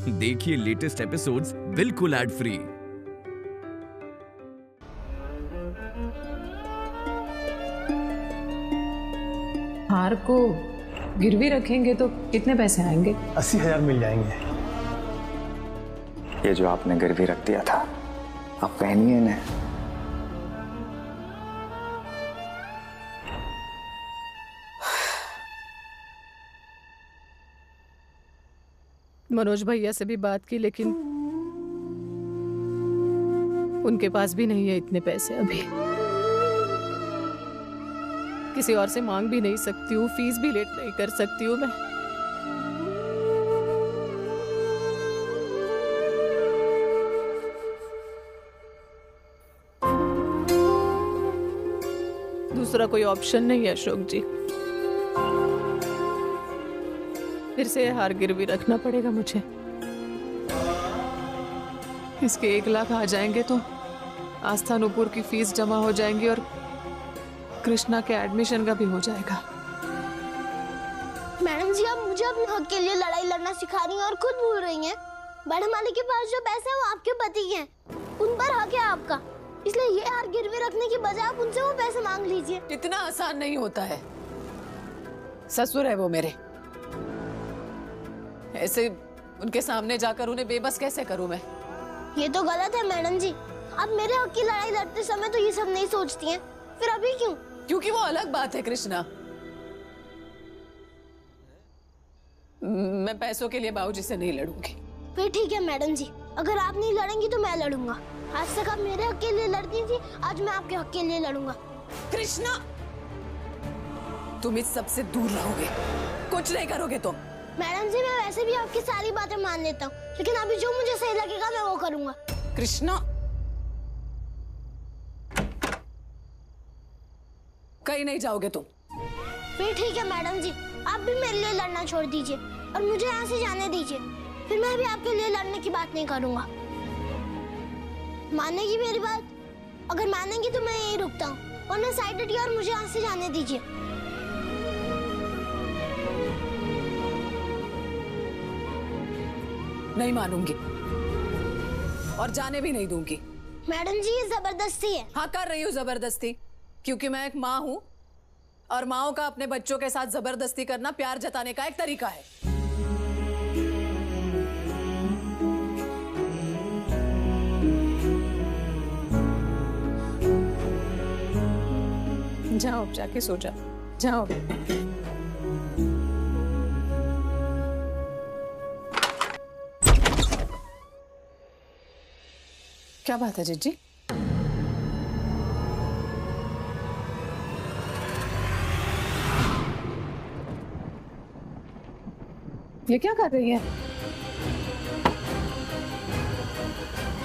देखिए latest episodes बिल्कुल ad free. हार को गिरवी रखेंगे तो कितने पैसे आएंगे? 80,000 मिल जाएंगे। ये जो आपने गिरवी रख दिया था, आप पहनिए इन्हें। मनोज भैया से भी बात की, लेकिन उनके पास भी नहीं है इतने पैसे अभी। किसी और से मांग भी नहीं सकती हूँ, फीस भी लेट नहीं कर सकती हूँ मैं। दूसरा कोई ऑप्शन नहीं है अशोक जी, फिर से हार गिरवी रखना पड़ेगा मुझे। इसके 1 लाख आ जाएंगे तो आस्था नूपुर की फीस जमा हो जाएंगी और कृष्णा के एडमिशन का भी हो जाएगा। मैडम जी, आप मुझे अपने हक के लिए लड़ाई लड़ना सिखा रही हैं और खुद भूल रही हैं। बड़े मालिक के पास जो पैसे हैं वो आपके पति के हैं, उन पर हक है आपका। इसलिए ये हार गिरवी रखने की बजाय आप उनसे वो पैसे मांग लीजिए। इतना आसान नहीं होता है, ससुर है वो मेरे, ऐसे उनके सामने जाकर उन्हें बेबस कैसे करूं मैं? ये तो गलत है मैडम जी। आप मेरे हक की लड़ाई लड़ते समय तो ये सब नहीं सोचती हैं, फिर अभी क्यों? क्योंकि वो अलग बात है कृष्णा। मैं पैसों के लिए बाबूजी से नहीं लड़ूंगी। फिर ठीक है मैडम जी, अगर आप नहीं लड़ेंगी तो मैं लड़ूंगा। आज तक आप मेरे हक के लिए लड़ती थी, आज मैं आपके हक के लिए लड़ूंगा। कृष्णा, तुम इस सब से दूर रहोगे, कुछ नहीं करोगे तुम। मैडम जी, मैं वैसे भी आपकी सारी बातें मान लेता हूँ, लेकिन अभी जो मुझे सही लगेगा मैं वो करूंगा। कृष्णा, कहीं नहीं जाओगे तुम। फिर ठीक है मैडम जी, आप भी मेरे लिए लड़ना छोड़ दीजिए और मुझे यहाँ से जाने दीजिए। फिर मैं भी आपके लिए लड़ने की बात नहीं करूंगा। मानेगी मेरी बात? अगर मानेंगी तो मैं यहीं रुकता हूँ, और मैं साइड हटिए और मुझे यहाँ से जाने दीजिए। नहीं मानूंगी और जाने भी नहीं दूंगी। मैडम जी, ये जबरदस्ती है। हाँ, कर रही हूँ जबरदस्ती, क्योंकि मैं एक माँ हूँ और माँओं का अपने बच्चों के साथ जबरदस्ती करना प्यार जताने का एक तरीका है। जाओ, जाके सो जाओ, जाओ। क्या बात है जीजी? ये क्या कर रही है?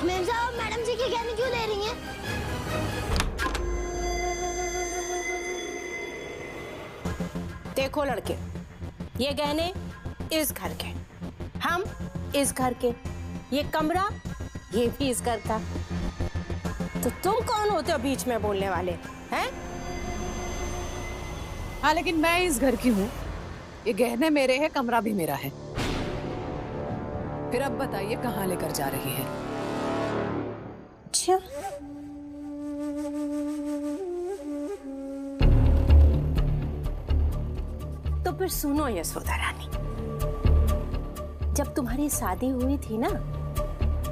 मैम साहब, मैडम जी के कहने क्यों ले रही हैं? देखो लड़के, ये गहने इस घर के, हम इस घर के, ये कमरा ये भी इस घर का। तो तुम कौन होते हो बीच में बोलने वाले हैं? हाँ, लेकिन मैं इस घर की हूँ, ये गहने मेरे हैं, कमरा भी मेरा है। फिर अब बताइए कहाँ लेकर जा रही है? अच्छा, तो फिर सुनो यशोदा रानी, जब तुम्हारी शादी हुई थी ना,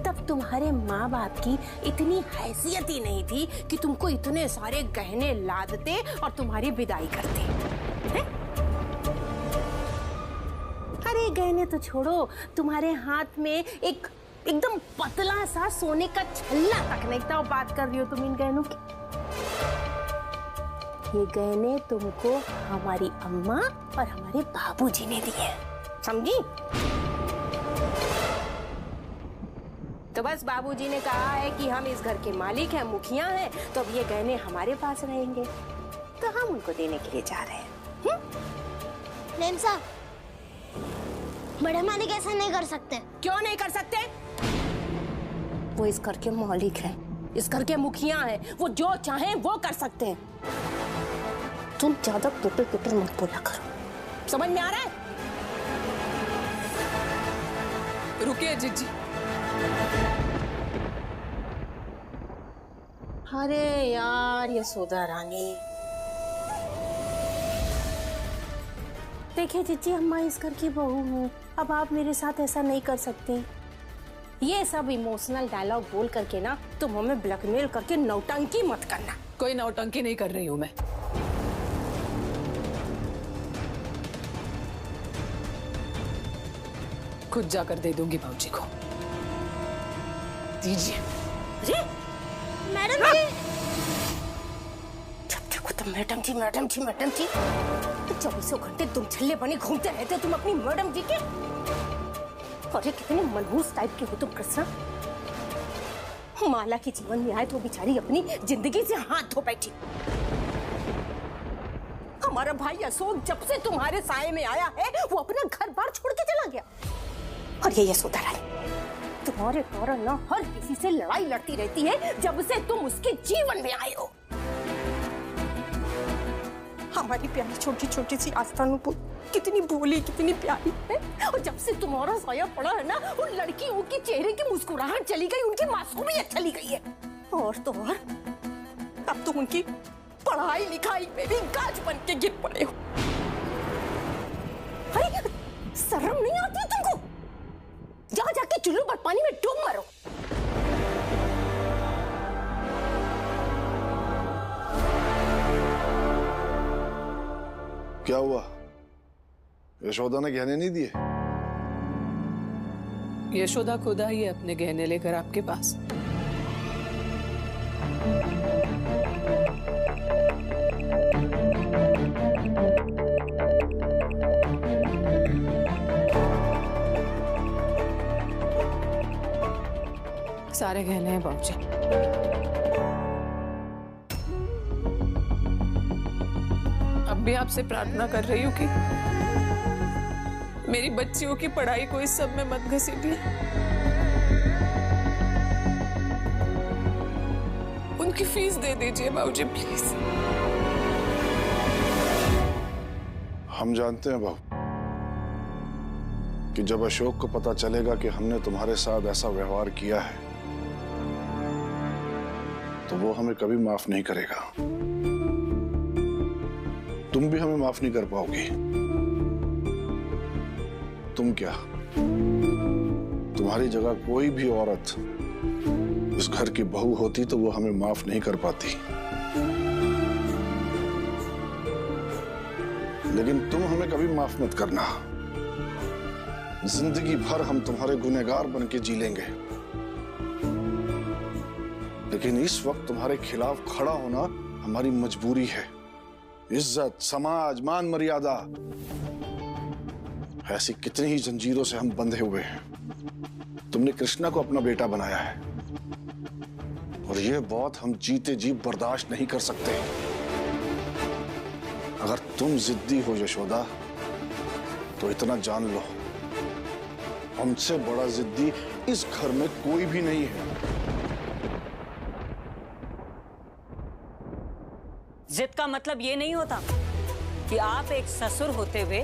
तब तुम्हारे माँ बाप की इतनी हैसियत ही नहीं थी कि तुमको इतने सारे गहने लादते और तुम्हारी विदाई करते हैं? अरे गहने तो छोड़ो, तुम्हारे हाथ में एक एकदम पतला सा सोने का छल्ला तक नहीं था। बात कर रही हो तुम इन गहनों की? ये गहने तुमको हमारी अम्मा और हमारे बाबूजी ने दिए, समझी? तो बस बाबूजी ने कहा है कि हम इस घर के मालिक हैं, मुखिया हैं, तो अब ये गहने हमारे पास रहेंगे, तो हम उनको देने के लिए जा रहे हैं। मैम साहब, बड़े मालिक ऐसा नहीं कर सकते। क्यों नहीं कर सकते? वो इस घर के मालिक हैं, इस घर के मुखिया हैं, वो जो चाहें वो कर सकते हैं। तुम ज्यादा पुटर मत बोला करो, समझ में आ रहा है? रुकिए जीजी। अरे यार यशोदा रानी, देखिए जीजी, हम मैं इस घर की बहू हूँ, अब आप मेरे साथ ऐसा नहीं कर सकते। ये सब इमोशनल डायलॉग बोल करके ना तुम हमें ब्लैकमेल करके नौटंकी मत करना। कोई नौटंकी नहीं कर रही हूँ मैं। खुद जाकर दे दूंगी भाऊजी को। दीजिए। अरे मैडम जी, जब देखो तुम मैडम जी मैडम जी मैडम जी, तो 24 घंटे तुम छल्ले बने घूमते रहते हो तुम अपनी मैडम जी के। और ये कितने मनहूस टाइप के हो तुम कृष्णा। माला के जीवन में आए तो बेचारी अपनी जिंदगी से हाथ धो बैठी। हमारा भाई अशोक जब से तुम्हारे साए में आया है वो अपना घर बार छोड़ के चला गया। और ये यशोदा रानी, तुम्हारे कारण ना हर किसी से लड़ाई लड़ती रहती है जब से तुम उसके जीवन में आए हो। हमारी प्यारी छोटी छोटी सी आस्था नुपुर कितनी भोली कितनी प्यारी है, और जब से तुम्हारा साया पड़ा है ना उन लड़कियों के चेहरे की मुस्कुराहट चली गई, उनकी मासूमियत चली गई है। और तो और अब तुम उनकी पढ़ाई लिखाई में भी गाज बन के गिर पड़े हो। अरे शर्म नहीं आती तुमको? जाओ जाके चुल्लू पर पानी में डूब मरो। क्या हुआ? यशोदा ने गहने नहीं दिए? यशोदा खुद आई है अपने गहने लेकर आपके पास। सारे गहने हैं बाबूजी। अब भी आपसे प्रार्थना कर रही हूँ कि मेरी बच्चियों की पढ़ाई को इस सब में मत घसीटिए। उनकी फीस दे दीजिए बाबूजी प्लीज। हम जानते हैं बहू कि जब अशोक को पता चलेगा कि हमने तुम्हारे साथ ऐसा व्यवहार किया है तो वो हमें कभी माफ नहीं करेगा। तुम भी हमें माफ नहीं कर पाओगी। तुम क्या, तुम्हारी जगह कोई भी औरत इस घर की बहू होती तो वो हमें माफ नहीं कर पाती। लेकिन तुम हमें कभी माफ मत करना। जिंदगी भर हम तुम्हारे गुनहगार बन के जी लेंगे, लेकिन इस वक्त तुम्हारे खिलाफ खड़ा होना हमारी मजबूरी है। इज्जत, समाज, मान मर्यादा, ऐसी कितनी ही जंजीरों से हम बंधे हुए हैं। तुमने कृष्णा को अपना बेटा बनाया है और यह बात हम जीते जी बर्दाश्त नहीं कर सकते। अगर तुम जिद्दी हो यशोदा तो इतना जान लो, हमसे बड़ा जिद्दी इस घर में कोई भी नहीं है। जिद का मतलब ये नहीं होता कि आप एक ससुर होते हुए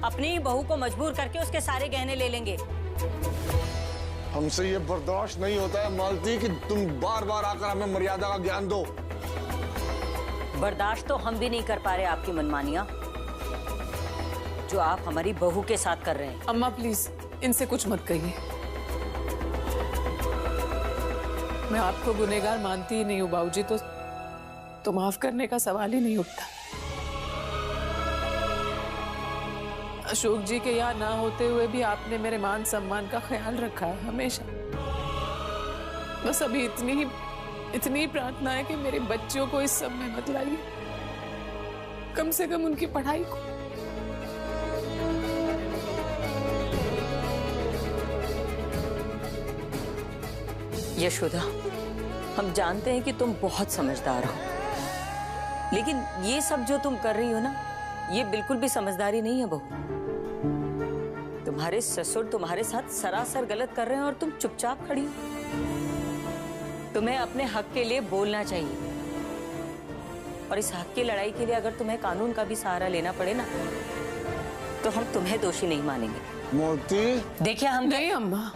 अपनी बहू को मजबूर करके उसके सारे गहने ले लेंगे। हमसे ये बर्दाश्त नहीं होता है मालती कि तुम बार बार आकर हमें मर्यादा का ज्ञान दो। बर्दाश्त तो हम भी नहीं कर पा रहे आपकी मनमानियां जो आप हमारी बहू के साथ कर रहे हैं। अम्मा प्लीज इनसे कुछ मत कहिए। मैं आपको गुनहगार मानती ही नहीं हूँ बाबूजी, तो माफ करने का सवाल ही नहीं उठता। अशोक जी के यहाँ ना होते हुए भी आपने मेरे मान सम्मान का ख्याल रखा है हमेशा। बस अभी इतनी प्रार्थना है कि मेरे बच्चों को इस सब में मत लाइए, कम से कम उनकी पढ़ाई को। यशोदा, हम जानते हैं कि तुम बहुत समझदार हो, लेकिन ये सब जो तुम कर रही हो ना, ये बिल्कुल भी समझदारी नहीं है बहू। तुम्हारे ससुर तुम्हारे साथ सरासर गलत कर रहे हैं और तुम चुपचाप खड़ी हो। तुम्हें अपने हक के लिए बोलना चाहिए, और इस हक की लड़ाई के लिए अगर तुम्हें कानून का भी सहारा लेना पड़े ना, तो हम तुम्हें दोषी नहीं मानेंगे। मोती, देखिए हम नहीं अम्मा,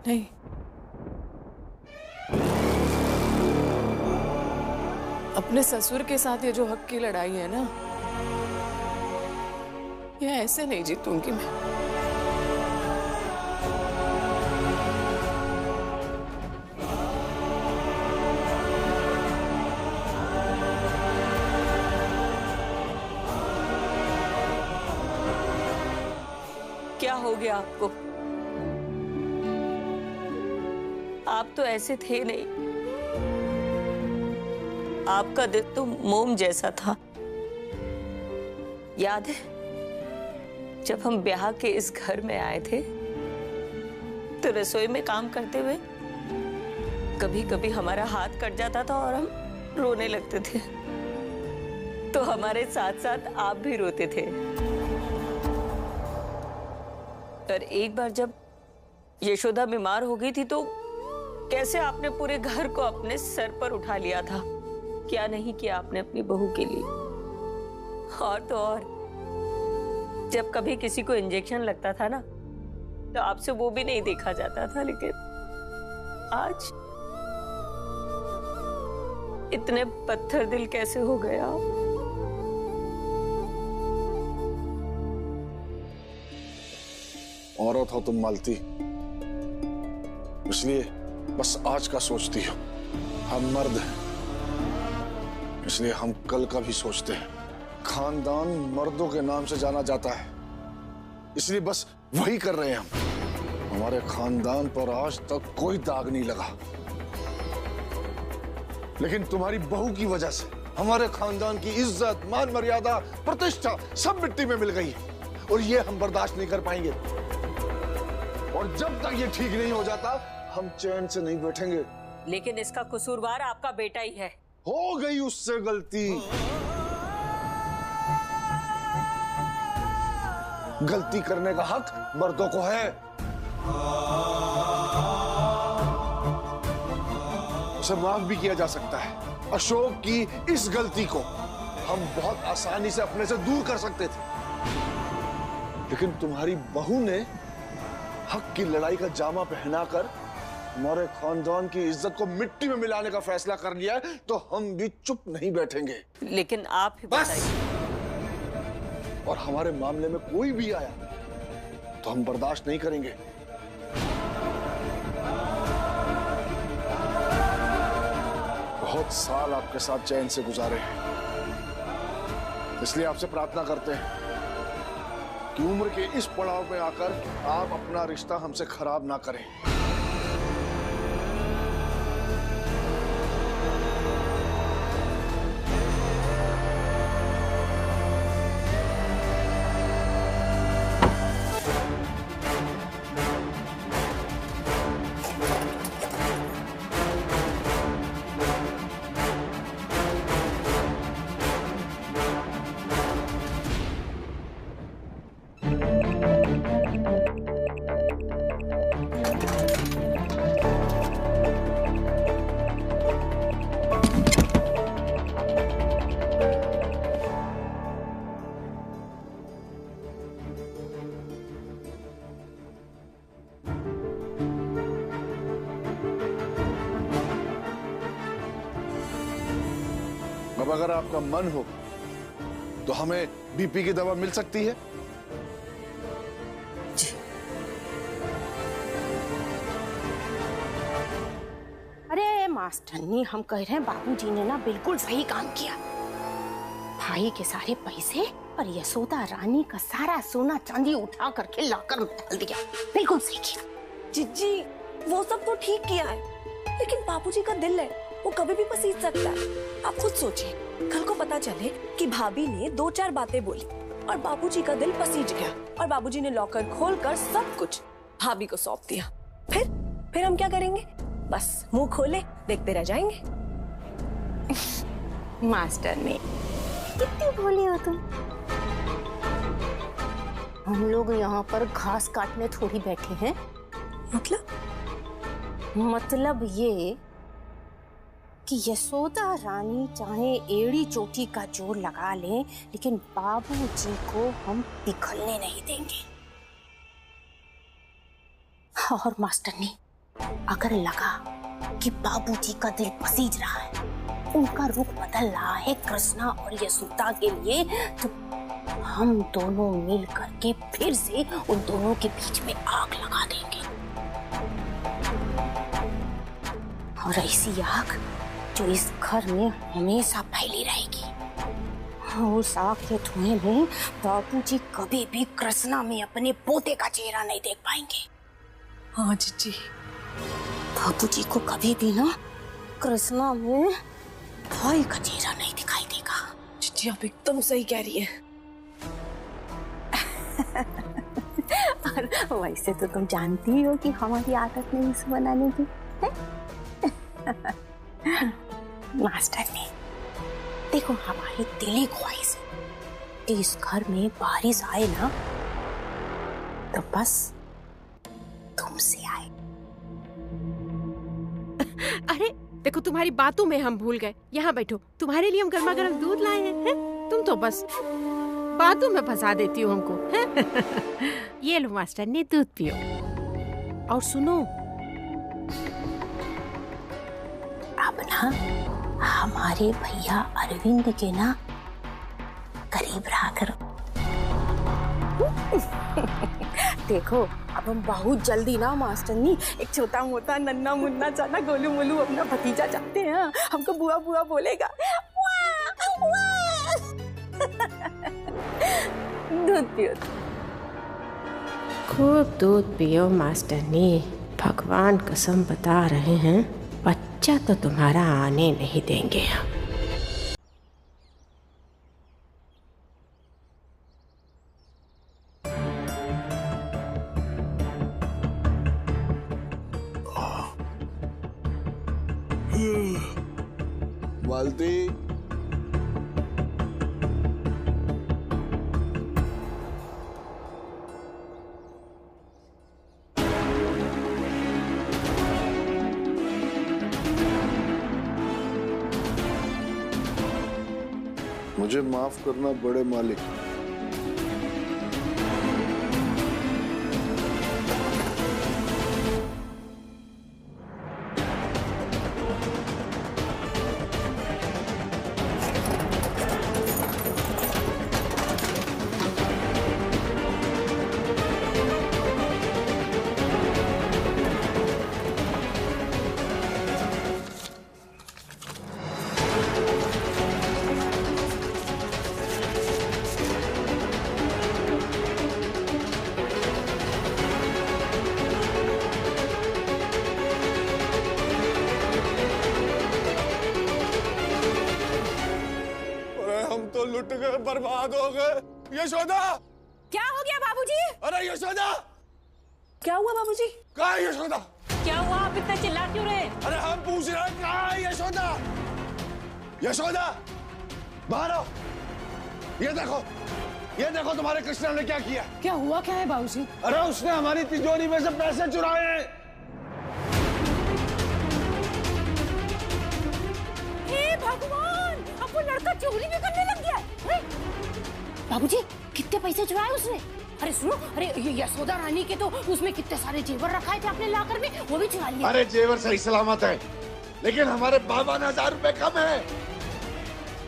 नहीं। अपने ससुर के साथ ये जो हक की लड़ाई है ना, ये ऐसे नहीं जीतूंगी मैं। क्या हो गया आपको? आप तो ऐसे थे नहीं। आपका दिल तो मोम जैसा था। याद है जब हम ब्याह के इस घर में आए थे तो रसोई में काम करते हुए कभी कभी हमारा हाथ कट जाता था और हम रोने लगते थे, तो हमारे साथ साथ आप भी रोते थे। और एक बार जब यशोदा बीमार हो गई थी तो कैसे आपने पूरे घर को अपने सर पर उठा लिया था। क्या नहीं किया आपने अपनी बहू के लिए। और तो और जब कभी किसी को इंजेक्शन लगता था ना तो आपसे वो भी नहीं देखा जाता था, लेकिन आज इतने पत्थर दिल कैसे हो गए आप? औरत हो तुम मालती, इसलिए बस आज का सोचती हो। हम मर्द हैं, इसलिए हम कल का भी सोचते हैं। खानदान मर्दों के नाम से जाना जाता है, इसलिए बस वही कर रहे हैं हम। हमारे खानदान पर आज तक कोई दाग नहीं लगा, लेकिन तुम्हारी बहू की वजह से हमारे खानदान की इज्जत, मान मर्यादा, प्रतिष्ठा सब मिट्टी में मिल गई है, और ये हम बर्दाश्त नहीं कर पाएंगे। और जब तक ये ठीक नहीं हो जाता हम चैन से नहीं बैठेंगे। लेकिन इसका कसूरवार आपका बेटा ही है। हो गई उससे गलती। गलती करने का हक मर्दों को है। उसे माफ भी किया जा सकता है। अशोक की इस गलती को हम बहुत आसानी से अपने से दूर कर सकते थे, लेकिन तुम्हारी बहू ने हक की लड़ाई का जामा पहनाकर हमारे खानदान की इज्जत को मिट्टी में मिलाने का फैसला कर लिया है, तो हम भी चुप नहीं बैठेंगे। लेकिन आप ही बस। और हमारे मामले में कोई भी आया तो हम बर्दाश्त नहीं करेंगे। बहुत साल आपके साथ चैन से गुजारे हैं, इसलिए आपसे प्रार्थना करते हैं कि उम्र के इस पड़ाव में आकर आप अपना रिश्ता हमसे खराब ना करें। अब अगर आपका मन हो तो हमें बीपी की दवा मिल सकती है। अरे मास्टरनी, हम कह रहे हैं बाबूजी ने ना बिल्कुल सही काम किया। भाई के सारे पैसे और यशोदा रानी का सारा सोना चांदी उठा करके लाकर में डाल दिया। बिल्कुल सही किया। जिज्जी वो सब तो ठीक किया है, लेकिन बाबूजी का दिल है, वो कभी भी पसीज सकता है। आप खुद सोचिए, कल को पता चले कि भाभी ने 2-4 बातें बोली और बाबूजी का दिल पसीज गया और बाबूजी ने लॉकर खोलकर सब कुछ भाभी को सौंप दिया। फिर हम क्या करेंगे? बस मुंह खोले देखते रह जाएंगे। मास्टरनी, कितनी भोली हो तुम। हम लोग यहाँ पर घास काटने थोड़ी बैठे हैं। मतलब ये कि यशोदा रानी चाहे एड़ी चोटी का जोर लगा ले, लेकिन बाबूजी को हम पिघलने नहीं देंगे। और मास्टरनी, अगर लगा कि बाबूजी का दिल पसीज रहा है, उनका रुख बदल रहा है कृष्णा और यशोदा के लिए, तो हम दोनों मिल करके फिर से उन दोनों के बीच में आग लगा देंगे। और ऐसी आग जो इस घर में हमेशा फैली रहेगी। उस आग के धुएं में बाबूजी कभी भी कृष्णा में अपने पोते का चेहरा नहीं देख पाएंगे। हाँ जीजी, बाबूजी को कभी भी ना कृष्णा में भाई का चेहरा नहीं दिखाई देगा। जीजी आप एकदम सही कह रही है। और वैसे तो तुम जानती हो कि हमारी आदत नहीं इस बनाने की है? मास्टर ने देखो, हमारी दिली ख्वाहिश है कि इस घर में बारिश आए ना तो बस तुमसे आए। अरे देखो, तुम्हारी बातों में हम भूल गए। यहाँ बैठो, तुम्हारे लिए हम गर्मा गर्म दूध लाए हैं। तुम तो बस बातों में फंसा देती हो हमको। ये लो मास्टर ने दूध पियो। और सुनो, अब ना हमारे भैया अरविंद के ना करीब रहा करो। देखो, अब हम बहुत जल्दी ना मास्टरनी एक छोटा मोटा नन्ना मुन्ना जाना गोलू मोलू अपना भतीजा चाहते हैं। हमको बुआ बुआ बोलेगा। दूध पियो, खूब दूध पियो मास्टरनी। भगवान कसम बता रहे हैं, बच्चा तो तुम्हारा आने नहीं देंगे हम। मालती, मुझे माफ करना बड़े मालिक। तो लुट गए, बर्बाद हो गए। यशोदा, क्या हो गया बाबूजी? अरे यशोदा, क्या हुआ बाबूजी? कहाँ है यशोदा? क्या हुआ? आप इतना चिल्ला क्यों रहे? अरे हम पूछ रहे हैं, कहाँ है यशोदा? यशोदा, बाहर आओ। ये देखो तुम्हारे कृष्णा ने क्या किया। क्या हुआ, क्या है बाबूजी? अरे उसने हमारी तिजोरी में से पैसे चुराए। हे भगवान, अब वो लड़का चोरी भी करने लग गया है। बाबूजी, कितने पैसे चुराए उसने? अरे सुनो, अरे ये यशोदा रानी के तो उसमें कितने सारे जेवर रखाए थे अपने लाकर में, वो भी चुरा लिए। अरे जेवर सही सलामत है, लेकिन हमारे 52,000 रुपए कम है।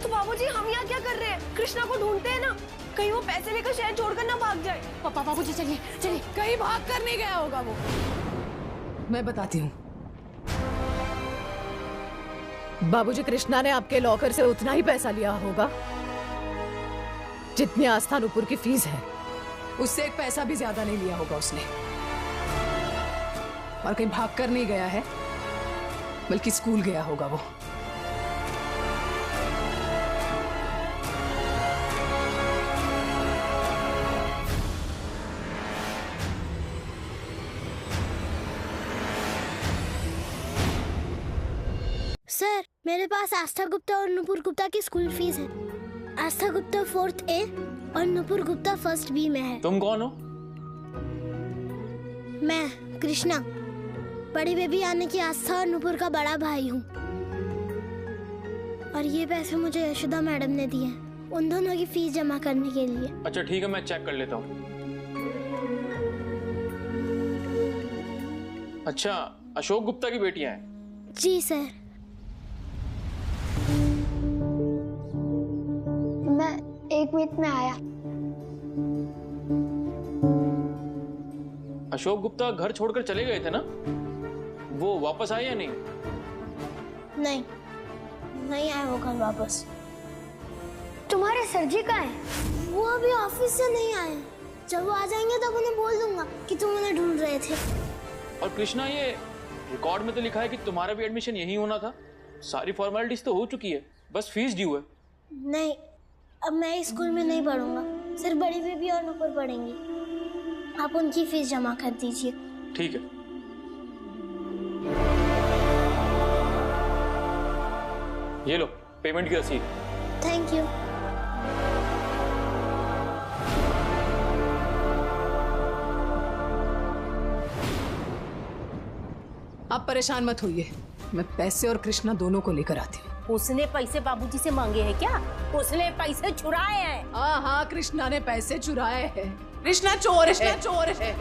तो बाबूजी हम यहाँ क्या कर रहे हैं? कृष्णा को ढूंढते हैं ना, कहीं वो पैसे लेकर शहर छोड़कर ना भाग जाए। पापा, बाबूजी चलिए चलिए। कहीं भाग कर नहीं गया होगा वो। मैं बताती हूँ। बाबूजी, कृष्णा ने आपके लॉकर से उतना ही पैसा लिया होगा जितनी आस्था नुपुर की फीस है। उससे एक पैसा भी ज्यादा नहीं लिया होगा उसने। और कहीं भाग कर नहीं गया है, बल्कि स्कूल गया होगा वो। सर, मेरे पास आस्था गुप्ता और नुपुर गुप्ता की स्कूल फीस है। आस्था गुप्ता 4th A और नुपुर गुप्ता 1st B में है। तुम कौन हो? मैं कृष्णा, बड़ी बेबी आने की आस्था और नुपुर का बड़ा भाई हूँ। और ये पैसे मुझे यशोदा मैडम ने दिए हैं उन दोनों की फीस जमा करने के लिए। अच्छा ठीक है, मैं चेक कर लेता हूँ। अच्छा, अशोक गुप्ता की बेटियां हैं? जी सर। मैं 1 मिनट में आया। अशोक गुप्ता घर छोड़कर चले गए थे ना? वो वापस आए या नहीं? नहीं आए वो घर वापस। तुम्हारे सर जी कहाँ हैं? वो अभी ऑफिस से नहीं आए। जब वो आ जाएंगे तब उन्हें बोल दूंगा कि तुम उन्हें ढूंढ रहे थे। और कृष्णा, ये रिकॉर्ड में तो लिखा है कि तुम्हारा भी एडमिशन यहीं होना था। सारी फॉर्मेलिटीज तो हो चुकी है, बस फीस ड्यू है। नहीं, अब मैं इस स्कूल में नहीं पढ़ूंगा, सिर्फ बड़ी बेबी और नुपुर पढ़ेंगी। आप उनकी फीस जमा कर दीजिए। ठीक है। ये लो पेमेंट की रसीद। Thank you. आप परेशान मत होइए, मैं पैसे और कृष्णा दोनों को लेकर आती हूँ। उसने पैसे बाबूजी से मांगे हैं क्या? उसने पैसे चुराए हैं। हाँ, कृष्णा ने पैसे चुराए हैं। कृष्णा चोर है।